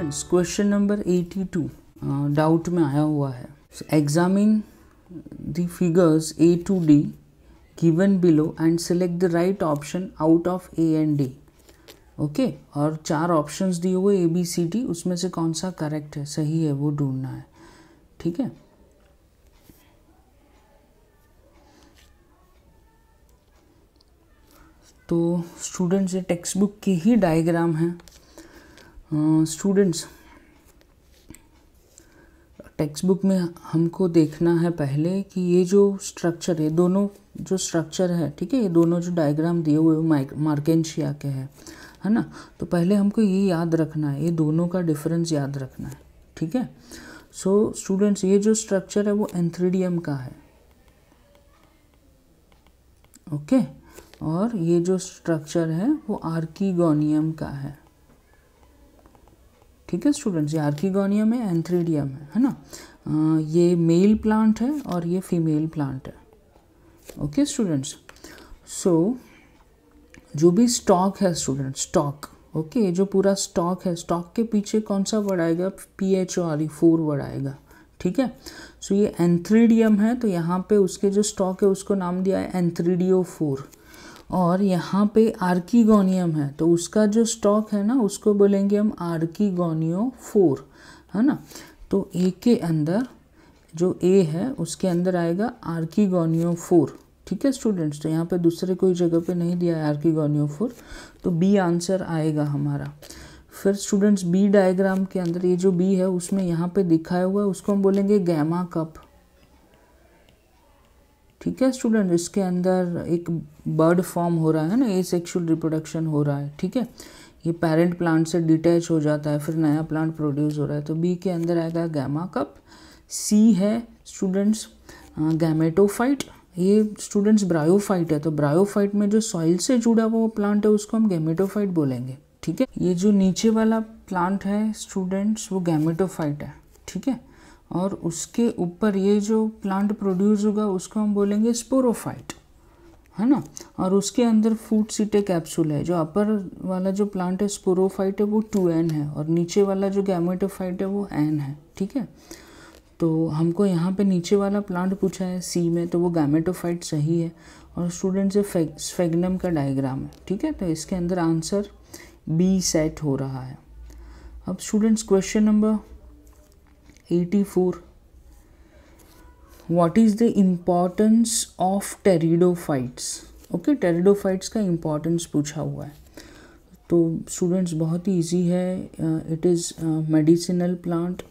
Students question number 82 doubt में आया हुआ है. Examine the figures A to D given below and select the right option out of A and D. Okay और 4 options दिए हुए ABCD, उसमें से कौन सा करेक्ट है, सही है, वो ढूंढना है. ठीक है. तो स्टूडेंट्स ये टेक्स्ट बुक की ही डायग्राम है. स्टूडेंट्स टेक्स्ट बुक में हमको देखना है पहले कि ये जो स्ट्रक्चर है, दोनों जो स्ट्रक्चर है, ठीक है, ये दोनों जो डायग्राम दिए हुए मार्केंशिया के है ना. तो पहले हमको ये याद रखना है, ये दोनों का डिफरेंस याद रखना है. ठीक है. सो स्टूडेंट्स ये जो स्ट्रक्चर है वो एंथ्रीडियम का है. ओके. और ये जो स्ट्रक्चर है वो आर्कीगोनियम का है. ठीक है स्टूडेंट्स, ये आर्कीगोनियम है, एंथ्रीडियम है ना. ये मेल प्लांट है और ये फीमेल प्लांट है. Okay students. सो जो भी स्टॉक है स्टूडेंट, स्टॉक, ओके, ये जो पूरा स्टॉक है, स्टॉक के पीछे कौन सा वर्ड आएगा, PHORE, 4 वर्ड आएगा. ठीक है. सो ये एंथ्रीडियम है, तो यहाँ पे उसके जो स्टॉक है उसको नाम दिया है एंथ्रीडियो4. और यहाँ पे आर्कीगोनियम है, तो उसका जो स्टॉक है ना उसको बोलेंगे हम आर्कीगोनियो4, है ना. तो ए के अंदर जो ए है उसके अंदर आएगा आर्कीगोनियो4. ठीक है स्टूडेंट्स. तो यहाँ पे दूसरे कोई जगह पे नहीं दिया है आर्कीगोनियो4, तो बी आंसर आएगा हमारा. फिर स्टूडेंट्स बी डायग्राम के अंदर ये जो बी है उसमें यहाँ पे दिखाया हुआ है उसको हम बोलेंगे गैमा कप. ठीक है स्टूडेंट. इसके अंदर एक बर्ड फॉर्म हो रहा है ना, एसेक्सुअल रिप्रोडक्शन हो रहा है. ठीक है. ये पेरेंट प्लांट से डिटैच हो जाता है, फिर नया प्लांट प्रोड्यूस हो रहा है. तो बी के अंदर आएगा गैमा कप. सी है स्टूडेंट्स गैमेटोफाइट. ये स्टूडेंट्स ब्रायोफाइट है, तो ब्रायोफाइट में जो सॉइल से जुड़ा हुआ प्लांट है उसको हम गैमेटोफाइट बोलेंगे. ठीक है. ये जो नीचे वाला प्लांट है स्टूडेंट्स वो गैमेटोफाइट है. ठीक है. और उसके ऊपर ये जो प्लांट प्रोड्यूस होगा उसको हम बोलेंगे स्पोरोफाइट, है ना. और उसके अंदर फूड सीटे कैप्सूल है. जो अपर वाला जो प्लांट है स्पोरोफाइट है वो 2N है, और नीचे वाला जो गैमेटोफाइट है वो N है. ठीक है. तो हमको यहाँ पे नीचे वाला प्लांट पूछा है सी में, तो वो गैमेटोफाइट सही है. और स्टूडेंट्स ये स्फेग्नम का डायग्राम है. ठीक है. तो इसके अंदर आंसर बी सेट हो रहा है. अब students question number 84, what is the importance of pteridophytes. Okay, pteridophytes का इम्पॉर्टेंस पूछा हुआ है. तो स्टूडेंट्स बहुत ही ईजी है. It is medicinal plant.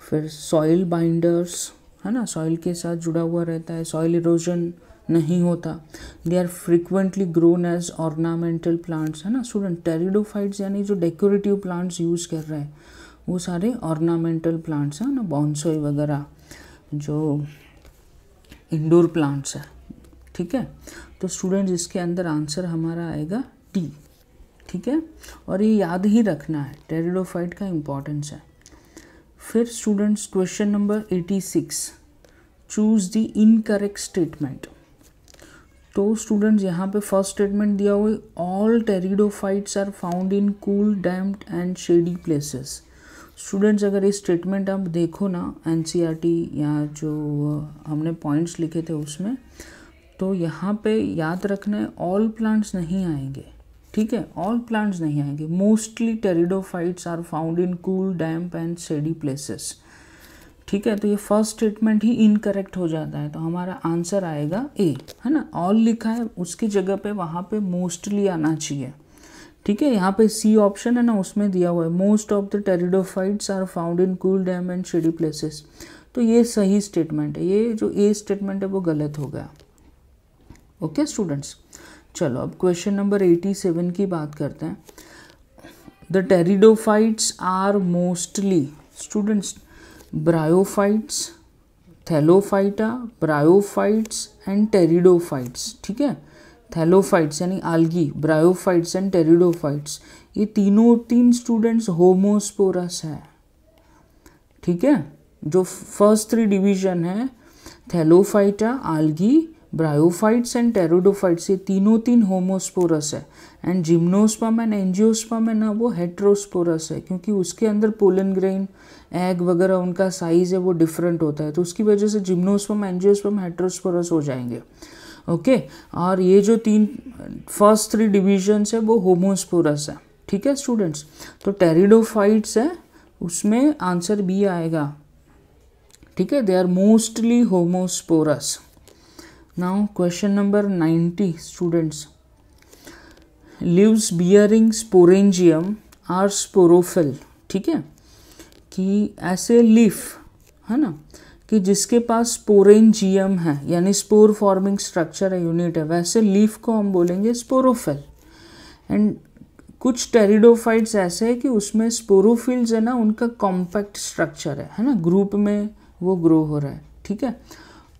फिर सॉइल बाइंडर्स, है ना, सॉइल के साथ जुड़ा हुआ रहता है, सॉइल इरोजन नहीं होता. They are frequently grown as ornamental plants, है ना स्टूडेंट. टेरिडोफाइट्स यानी जो डेकोरेटिव प्लांट्स यूज़ कर रहे हैं वो सारे ऑर्नामेंटल प्लांट्स हैं ना, बॉन्सॉय वगैरह जो इंडोर प्लांट्स है. ठीक है. तो स्टूडेंट्स इसके अंदर आंसर हमारा आएगा टी. ठीक है. और ये याद ही रखना है, टेरिडोफाइट का इम्पोर्टेंस है. फिर students question number 86, choose the incorrect statement. तो स्टूडेंट्स यहाँ पे फर्स्ट स्टेटमेंट दिया हुआ है all pteridophytes are found in cool, damped and shady places. Students अगर ये स्टेटमेंट आप देखो ना NCERT या जो हमने पॉइंट्स लिखे थे उसमें, तो यहाँ पे याद रखना है ऑल प्लांट्स नहीं आएंगे. ठीक है. ऑल प्लांट्स नहीं आएंगे. Mostly pteridophytes are found in cool, damp and shady places. ठीक है. तो ये फर्स्ट स्टेटमेंट ही इनकरेक्ट हो जाता है, तो हमारा आंसर आएगा ए, है ना. ऑल लिखा है उसकी जगह पे वहाँ पे मोस्टली आना चाहिए. ठीक है. यहाँ पे सी ऑप्शन है ना, उसमें दिया हुआ है most of the pteridophytes are found in cool, damp and shady places. तो ये सही स्टेटमेंट है. ये जो ए स्टेटमेंट है वो गलत हो गया. Okay students. चलो अब क्वेश्चन नंबर 87 की बात करते हैं. The pteridophytes are mostly students bryophytes, thallophyta, bryophytes and pteridophytes. ठीक है. थैलोफाइट्स यानी आल्गी, ब्रायोफाइट्स एंड टेरिडोफाइट्स, ये तीन स्टूडेंट्स होमोस्पोरस है. ठीक है. जो फर्स्ट 3 डिवीजन है Thallophyta, algae, bryophytes and pteridophytes ये तीन होमोस्पोरस है, एंड जिम्नोस्पर्म एंड एंजियोस्पर्म है ना वो हेट्रोस्पोरस है, क्योंकि उसके अंदर पोलन ग्रेन एग वगैरह उनका साइज है वो डिफरेंट होता है, तो उसकी वजह से जिम्नोस्पर्म एंजियोस्पर्म हेट्रोस्पोरस हो जाएंगे। ओके और ये जो फर्स्ट 3 डिविजन्स है वो होमोस्पोरस है। ठीक है स्टूडेंट्स, तो टेरिडोफाइट्स है उसमें आंसर बी आएगा। ठीक है, they are mostly homosporous. Now question number 90 students, leaves bearing sporangium are sporophyll. ठीक है, कि ऐसे लीफ है ना कि जिसके पास स्पोरेंजियम है यानी स्पोर फॉर्मिंग स्ट्रक्चर है, यूनिट है, वैसे लीफ को हम बोलेंगे स्पोरोफिल। एंड कुछ टेरिडोफाइट्स ऐसे है कि उसमें स्पोरोफिल्स है ना उनका कॉम्पैक्ट स्ट्रक्चर है ना, ग्रुप में वो ग्रो हो रहा है। ठीक है,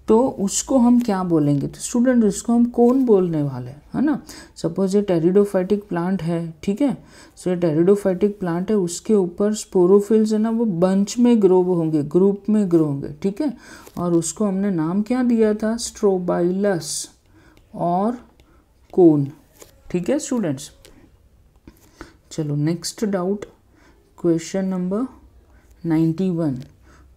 तो उसको हम क्या बोलेंगे? तो स्टूडेंट उसको हम कौन बोलने वाले है ना। सपोज ये टेरिडोफाइटिक प्लांट है, ठीक है, सो ये टेरिडोफाइटिक प्लांट है, उसके ऊपर स्पोरोफिल्स है ना वो बंच में ग्रो होंगे, ग्रुप में ग्रो होंगे। ठीक है, और उसको हमने नाम क्या दिया था? स्ट्रोबाइलस और कोन। ठीक है स्टूडेंट्स, चलो next doubt, question number 91,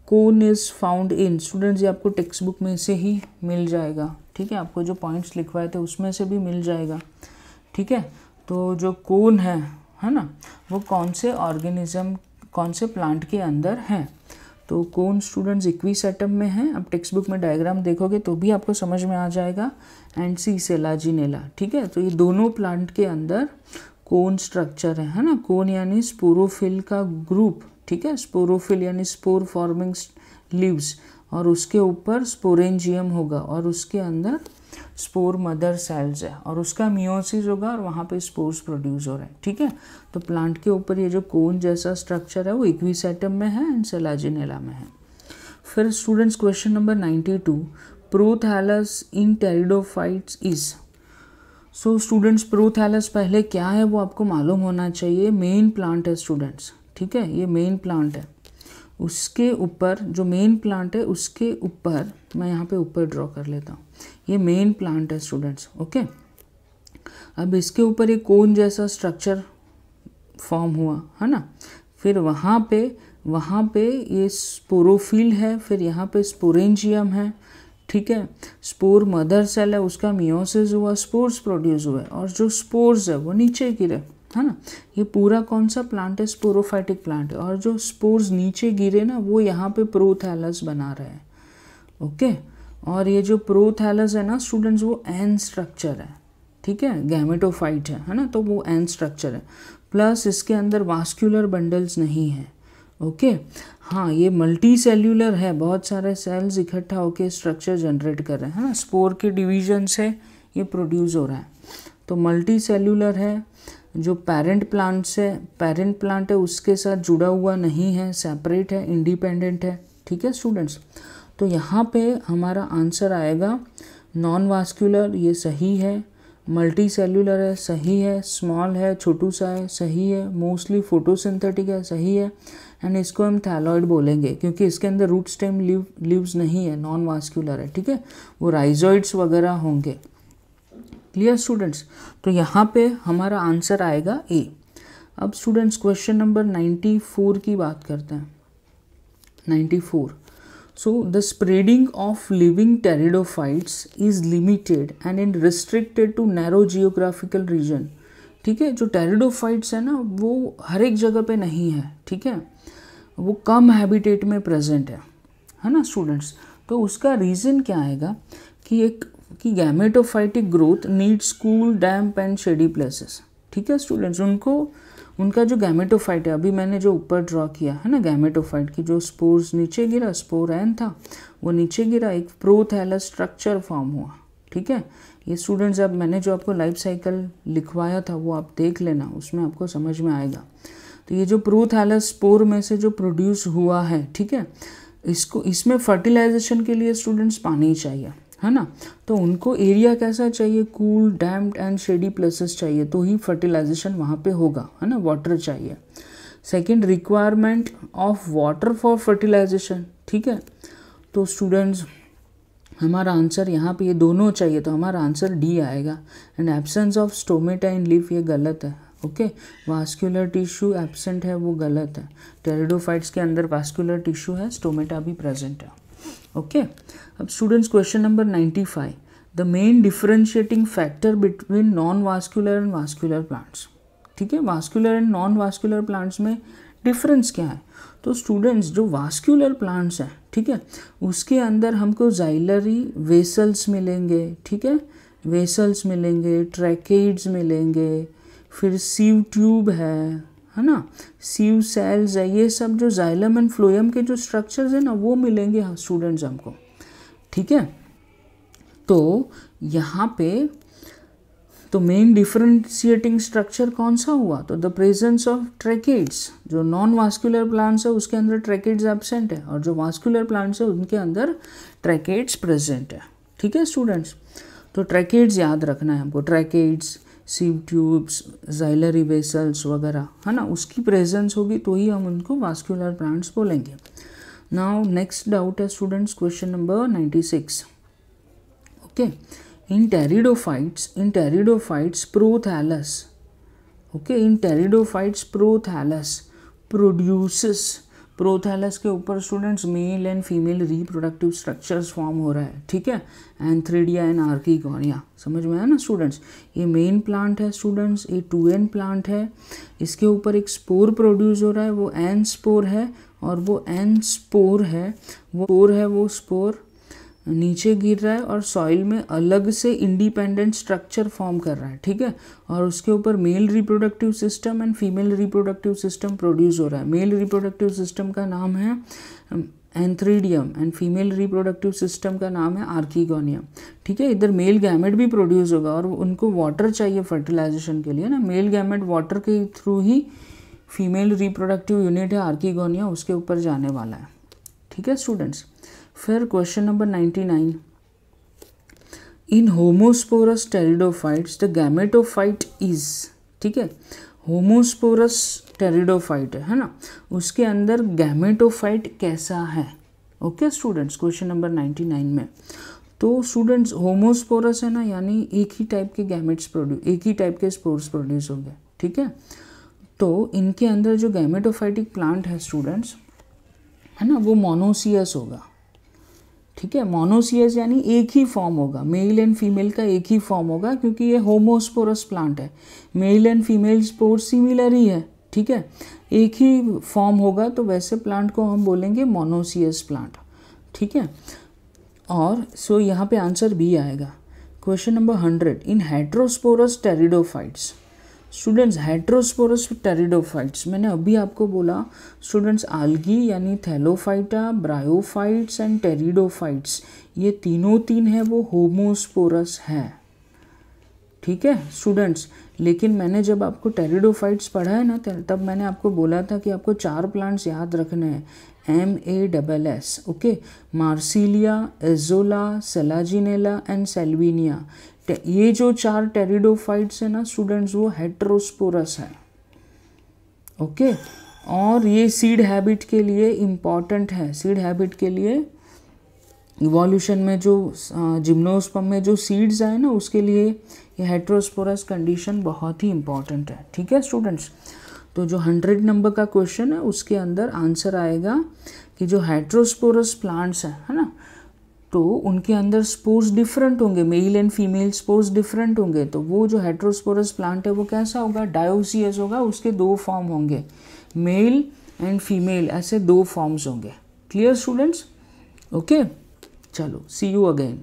cone is found in. Students ये आपको टेक्स्ट बुक में से ही मिल जाएगा। ठीक है, आपको जो पॉइंट्स लिखवाए थे उसमें से भी मिल जाएगा। ठीक है, तो जो कोन है ना वो कौन से ऑर्गेनिज्म, कौन से प्लांट के अंदर है? तो कोन स्टूडेंट्स इक्विसेटम में है। अब टेक्स्ट बुक में डायग्राम देखोगे तो भी आपको समझ में आ जाएगा, एंड सी सेलाजिनेला। ठीक है, तो ये दोनों प्लांट के अंदर कोन स्ट्रक्चर है ना। कोन यानी स्पोरोफिल का ग्रुप। ठीक है, स्पोरोफिल यानी स्पोर फॉर्मिंग लीव्स, और उसके ऊपर स्पोरेंजियम होगा और उसके अंदर स्पोर मदर सेल्स है और उसका मियोसिस होगा और वहाँ पे स्पोर्स प्रोड्यूस हो रहे हैं। ठीक है, तो प्लांट के ऊपर ये जो कोन जैसा स्ट्रक्चर है वो इक्विसेटम में है एंड सेलाजिनेला में है। फिर students question number 92, prothallus in pteridophytes is. So students prothallus पहले क्या है वो आपको मालूम होना चाहिए। मेन प्लांट है स्टूडेंट्स। ठीक है, ये मेन प्लांट है, उसके ऊपर जो मेन प्लांट है उसके ऊपर मैं यहाँ पे ऊपर ड्रॉ कर लेता हूँ, ये मेन प्लांट है स्टूडेंट्स। ओके, अब इसके ऊपर एक कोन जैसा स्ट्रक्चर फॉर्म हुआ है ना, फिर वहाँ पे ये स्पोरोफिल है, फिर यहाँ पे स्पोरेंजियम है। ठीक है, स्पोर मदर सेल है, उसका मियोसिस हुआ, स्पोर्स प्रोड्यूस हुए और जो स्पोर्स है वो नीचे गिरे है ना। ये पूरा कौन सा प्लांट है? स्पोरोफाइटिक प्लांट है, और जो स्पोर्स नीचे गिरे ना वो यहाँ पे प्रोथैलस बना रहे हैं। ओके, और ये जो प्रोथैलस है ना स्टूडेंट्स वो एन स्ट्रक्चर है। ठीक है, गैमेटोफाइट है ना, तो वो एन स्ट्रक्चर है, प्लस इसके अंदर वास्कुलर बंडल्स नहीं है। ओके, हाँ ये मल्टी सेल्यूलर है, बहुत सारे सेल्स इकट्ठा होकर स्ट्रक्चर जनरेट कर रहे हैं है ना, स्पोर के डिवीजन से ये प्रोड्यूस हो रहा है। तो मल्टी सेल्यूलर है। जो पेरेंट प्लांट है उसके साथ जुड़ा हुआ नहीं है, सेपरेट है, इंडिपेंडेंट है। ठीक है स्टूडेंट्स, तो यहाँ पे हमारा आंसर आएगा नॉन वास्कुलर, ये सही है, मल्टी सेल्यूलर है, सही है, स्मॉल है, छोटू सा है, सही है, मोस्टली फोटोसिंथेटिक है, सही है, एंड इसको हम थैलॉइड बोलेंगे क्योंकि इसके अंदर रूट स्टेम लीव्स नहीं है, नॉन वास्कुलर है। ठीक है, वो राइजोइड्स वगैरह होंगे। क्लियर स्टूडेंट्स, तो यहाँ पे हमारा आंसर आएगा ए। अब स्टूडेंट्स क्वेश्चन नंबर 94 की बात करते हैं। 94, so the spreading of living pteridophytes is limited and in restricted to narrow geographical region. ठीक है, जो टेरिडोफाइट्स है ना वो हर एक जगह पे नहीं है। ठीक है, वो कम हैबिटेट में प्रेजेंट है ना स्टूडेंट्स। तो उसका रीज़न क्या आएगा कि gametophytic growth needs cool, damp and shady places. ठीक है स्टूडेंट्स, उनका जो गैमेटोफाइट है, अभी मैंने जो ऊपर ड्रॉ किया है ना गैमेटोफाइट की, जो स्पोर्स नीचे गिरा, स्पोर एन था वो नीचे गिरा, एक प्रोथैलस स्ट्रक्चर फॉर्म हुआ। ठीक है, ये स्टूडेंट्स अब मैंने जो आपको लाइफ साइकिल लिखवाया था वो आप देख लेना, उसमें आपको समझ में आएगा। तो ये जो प्रोथैलस स्पोर में से जो प्रोड्यूस हुआ है, ठीक है, इसमें फर्टिलाइजेशन के लिए स्टूडेंट्स पानी चाहिए है ना, तो उनको एरिया कैसा चाहिए? Cool, damped and shady places चाहिए, तो ही फर्टिलाइजेशन वहाँ पे होगा है ना, वाटर चाहिए। Second, requirement of water for fertilisation. ठीक है, तो स्टूडेंट्स हमारा आंसर यहाँ पे ये दोनों चाहिए, तो हमारा आंसर डी आएगा। And absence of stomata in leaf ये गलत है। ओके, वास्कुलर टिश्यू एब्सेंट है, वो गलत है। टेरिडोफाइट्स के अंदर वास्कुलर टिश्यू है, स्टोमेटा भी प्रेजेंट है। ओके, अब students question number 95, the main differentiating factor between non vascular and vascular plants. ठीक है, vascular and non vascular plants में डिफरेंस क्या है? तो स्टूडेंट्स जो वास्कुलर प्लांट्स हैं, ठीक है, उसके अंदर हमको जाइलरी वेसल्स मिलेंगे। ठीक है, वेसल्स मिलेंगे, ट्रैकेड्स मिलेंगे, फिर सीव ट्यूब है ना, सीव सेल्स है, ये सब जो जाइलम एंड फ्लोएम के जो स्ट्रक्चर्स हैं ना वो मिलेंगे स्टूडेंट्स हमको। ठीक है, तो यहाँ पे तो मेन डिफरेंशिएटिंग स्ट्रक्चर कौन सा हुआ? तो द प्रेजेंस ऑफ ट्रैकेड्स। जो नॉन वास्कुलर प्लांट्स है उसके अंदर ट्रैकेड्स एब्सेंट है, और जो वास्कुलर प्लांट्स है उनके अंदर ट्रैकेड्स प्रेजेंट है। ठीक है स्टूडेंट्स, तो ट्रैकेड्स याद रखना है हमको, ट्रैकेड्स, सीव ट्यूब्स, जाइलरी वेसल्स वगैरह, है ना, उसकी प्रेजेंस होगी तो ही हम उनको वास्कुलर प्लांट्स बोलेंगे। नाउ नेक्स्ट डाउट है students, question number 96। Okay, in pteridophytes prothallus, okay, in pteridophytes prothallus produces, prothallus के ऊपर students male and female reproductive structures form हो रहा है। ठीक है, एंथ्रिडिया एंड आर्कीगोनिया, समझ में आया ना स्टूडेंट्स? ये मेन प्लांट है स्टूडेंट्स, ये 2n प्लांट है, इसके ऊपर एक स्पोर प्रोड्यूस हो रहा है, वो एन स्पोर है, और वो एन स्पोर है, वो स्पोर नीचे गिर रहा है और सॉइल में अलग से इंडिपेंडेंट स्ट्रक्चर फॉर्म कर रहा है। ठीक है, और उसके ऊपर male reproductive system and female reproductive system produce हो रहा है। मेल रिप्रोडक्टिव सिस्टम का नाम है एंथ्रिडियम एंड फीमेल रिप्रोडक्टिव सिस्टम का नाम है आर्कीगोनिया। ठीक है, इधर मेल गैमेट भी प्रोड्यूस होगा और उनको वाटर चाहिए फर्टिलाइजेशन के लिए ना, मेल गैमेट वाटर के थ्रू ही फीमेल रिप्रोडक्टिव यूनिट है आर्कीगोनिया, उसके ऊपर जाने वाला है। ठीक है स्टूडेंट्स, फिर question number 99, in homosporous pteridophytes the gametophyte is. ठीक है, होमोस्पोरस टेरिडोफाइट है ना, उसके अंदर गैमेटोफाइट कैसा है? ओके स्टूडेंट्स, क्वेश्चन नंबर 99 में तो स्टूडेंट्स होमोस्पोरस है ना, यानी एक ही टाइप के गैमेट्स प्रोड्यूस, एक ही टाइप के स्पोर्स प्रोड्यूस होंगे। ठीक है, तो इनके अंदर जो गैमेटोफाइटिक प्लांट है स्टूडेंट्स, है ना, वो मोनोसियस होगा। ठीक है, मोनोसियस यानी एक ही फॉर्म होगा, मेल एंड फीमेल का एक ही फॉर्म होगा, क्योंकि ये होमोस्पोरस प्लांट है, male and female spore similar ही है। ठीक है, एक ही फॉर्म होगा, तो वैसे प्लांट को हम बोलेंगे मोनोसियस प्लांट। ठीक है, और सो यहाँ पे आंसर बी आएगा। Question number 100, in heterosporous pteridophytes. Students heterosporous pteridophytes, मैंने अभी आपको बोला स्टूडेंट्स, आल्गी यानी थैलोफाइटा, ब्रायोफाइट्स एंड टेरिडोफाइट्स, ये तीन है वो होमोस्पोरस है। ठीक है स्टूडेंट्स, लेकिन मैंने जब आपको टेरिडोफाइट्स पढ़ा है ना, तब मैंने आपको बोला था कि आपको 4 प्लांट्स याद रखने हैं, MASS। Okay, Marsilea, azolla, Selaginella and Salvinia. ये जो 4 टेरिडोफाइट्स है ना स्टूडेंट्स, वो हेट्रोस्पोरस है। ओके, और ये सीड हैबिट के लिए इम्पॉर्टेंट है, सीड हैबिट के लिए इवोल्यूशन में जो जिम्नोस्पर्म में जो सीड्स आए ना, उसके लिए ये हेट्रोस्पोरस कंडीशन बहुत ही इम्पॉर्टेंट है। ठीक है स्टूडेंट्स, तो जो 100 नंबर का क्वेश्चन है उसके अंदर आंसर आएगा कि जो हेट्रोस्पोरस प्लांट्स है ना, तो उनके अंदर स्पोर्स डिफरेंट होंगे, mail and female spores different होंगे, तो वो जो हेट्रोस्पोरस प्लांट है वो कैसा होगा? डायोसियस होगा, उसके 2 फॉर्म होंगे, मेल एंड फीमेल, ऐसे 2 फॉर्म्स होंगे। Clear students? ओके, चलो सी यू अगेन।